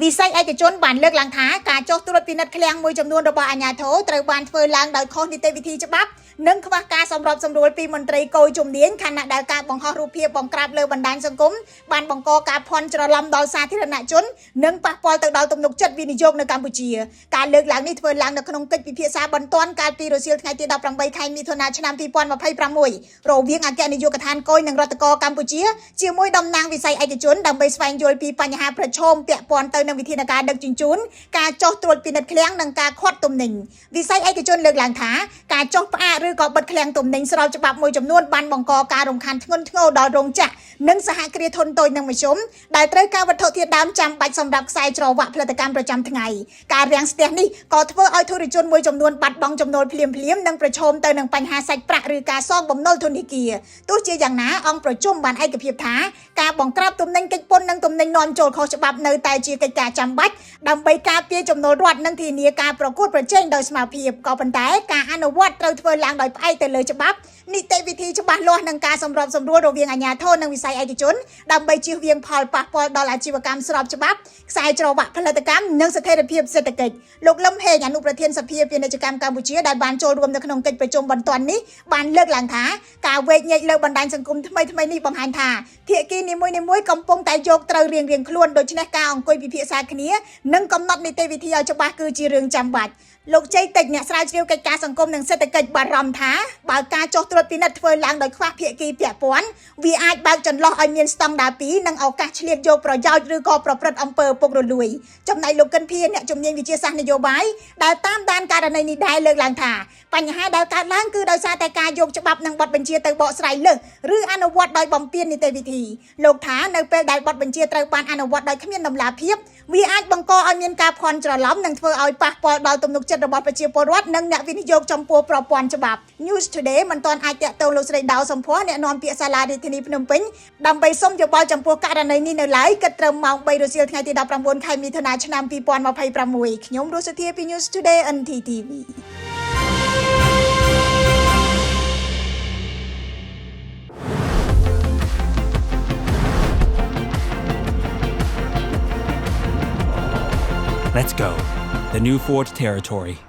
វិស័យឯកជនបានលើកឡើងថាការចុះត្រួតពិនិត្យឃ្លាំងមួយចំនួនរបស់អាជ្ញាធរត្រូវបានធ្វើឡើងដោយខុសនីតិវិធីច្បាប់និងខ្វះការសម្របសម្រួលពីមន្ត្រីគយជំនាញខណៈដែលការបង្ហោះរូបភាពបង្ក្រាបលើបណ្ដាញសង្គមបានបង្កការភ័ន្តច្រឡំដល់សាធារណជននិងប៉ះពាល់ទៅដល់ទំនុកចិត្តវិនិយោគនៅកម្ពុជាការលើកឡើងនេះធ្វើឡើងនៅក្នុងកិច្ចពិភាក្សាបន្ទាន់កាលពីរសៀលថ្ងៃទី18ខែមិថុនាឆ្នាំ2026រវាងអគ្គនាយកដ្ឋានគយនិងរដ្ឋកោកម្ពុជាជាមួយតំណាងវិស័យឯកជនដើម្បីស្វែងយល់ពីបញ្ហាប្រឈមពាក់ព័ន្ធទៅនឹងវិធានការដឹកជញ្ជូនការចុះត្រួតពិនិត្យឃ្លាំងនិងការខាត់ទំនិញវិស័យឯកជនលើកឡើងថាការចុះផ្អាកឬក៏បិទឃ្លាំងទំនិញស្របច្បាប់មួយចំនួនបានបង្កការរំខានធ្ងន់ធ្ងរដល់រោងចក្រនិងសហគ្រាសធុនតូចនិងមធ្យមដែលត្រូវការវត្ថុធាតុដើមចាំបាច់សម្រាប់ខ្សែច្រវាក់ផលិតកម្មប្រចាំថ្ងៃការរាំងស្ទះនេះក៏ធ្វើឲ្យធុរជនមួយចំនួនបាត់បង់ចំណូលភ្លាមៗនិងប្រឈមទៅនឹងបញ្ហាសាច់ប្រាក់ឬការសងបំណុលធនាគារទោះជាយ៉ាងណាអង្គប្រជុំបានឯកភាពថាការបង្ក្រាបទំនិញកិច្ចពន្ធនិងទំនិញនាំចូលខុសច្បាប់នៅតែជាកិច្ចការចាំបាច់ដើម្បីការពារចំណូលរដ្ឋនិងធានាការប្រកួតប្រជែងដោយស្មើភាពក៏ប៉ុន្តែការអនុវត្តត្រូវធ្វើឡើងដោយផ្អែកទៅលើច្បាប់នីតិវិធីច្បាស់លាស់និងការសម្របសម្រួលរវាងអាជ្ញាធរនិងវិស័យឯកជនដើម្បីជៀសវាងផលប៉ះពាល់ដល់អាជីវកម្មស្របច្បាប់ខ្សែច្រវាក់ផលិតកម្មនិងស្ថិរភាពសេដ្ឋកិច្ចលោកលឹមហេងអនុប្រធានសភាពាណិជ្ជកម្មកម្ពុជាដែលបានចូលរួមនៅក្នុងកិច្ចប្រជុំបន្ទាន់នេះបានលើកឡើងថាការវែកញែកលើបណ្ដាញសង្គមថ្មីៗនេះបង្ហាញថាភាគីនីមួយៗកំពុងតែយកត្រូវរៀងៗខ្លួនដូច្នេះការអង្គុយពិភាក្សាគ្នានិងកំណត់នីតិវិធីឲ្យច្បាស់គឺជារឿងចាំបាច់លោកជ័យតិចអ្នកស្រាវជ្រាវកិច្ចការសង្គមនិងសេដ្ឋកិច្ចបារម្ភថាបើការចុះត្រួតពិនិត្យធ្វើឡើងដោយខ្វះភាគីពាក់ព័ន្ធវាអាចបើកចន្លោះឲ្យមានស្តង់ដារ2និងឱកាសឆ្លៀតយកប្រយោជន៍ឬក៏ប្រព្រឹត្តអំពើពុករលួយចំណែកលោកកិនភៀនអ្នកជំនាញវិទ្យាសាស្ត្រនយោបាយដែលតាមដានករណីនេះដែរលើកឡើងថាបញ្ហាដែលកើតឡើងគឺដោយសារតែការយកច្បាប់និងបទបញ្ជាទៅបកស្រាយលើសឬអនុវត្តដោយបំពាននីតិវិធីលោកថានៅពេលដែលបទបញ្ជាត្រូវបានអនុវត្តដោយគ្មានតម្លាភាពវាអាចបង្កឲ្យមានការភ័ន្តច្រឡំនិងធ្វើឲ្យប៉ះពាល់ដល់ទំនុកចិត្តរបស់ប្រជាពលរដ្ឋនិងអ្នកវិនិយោគចំពោះប្រព័ន្ធច្បាប់ News Today មិនទាន់អាចតាក់ទងលោកស្រីដាវសំភ័រអ្នកនាំពាក្យសាលារាជធានីភ្នំពេញដើម្បីសុំយោបល់ចំពោះករណីនេះនៅឡើយគិតត្រឹមម៉ោង3រសៀលថ្ងៃទី19ខែមិថុនាឆ្នាំ2026ខ្ញុំរស់សុធាពី News Today NTTV Let's go. The new Ford Territory.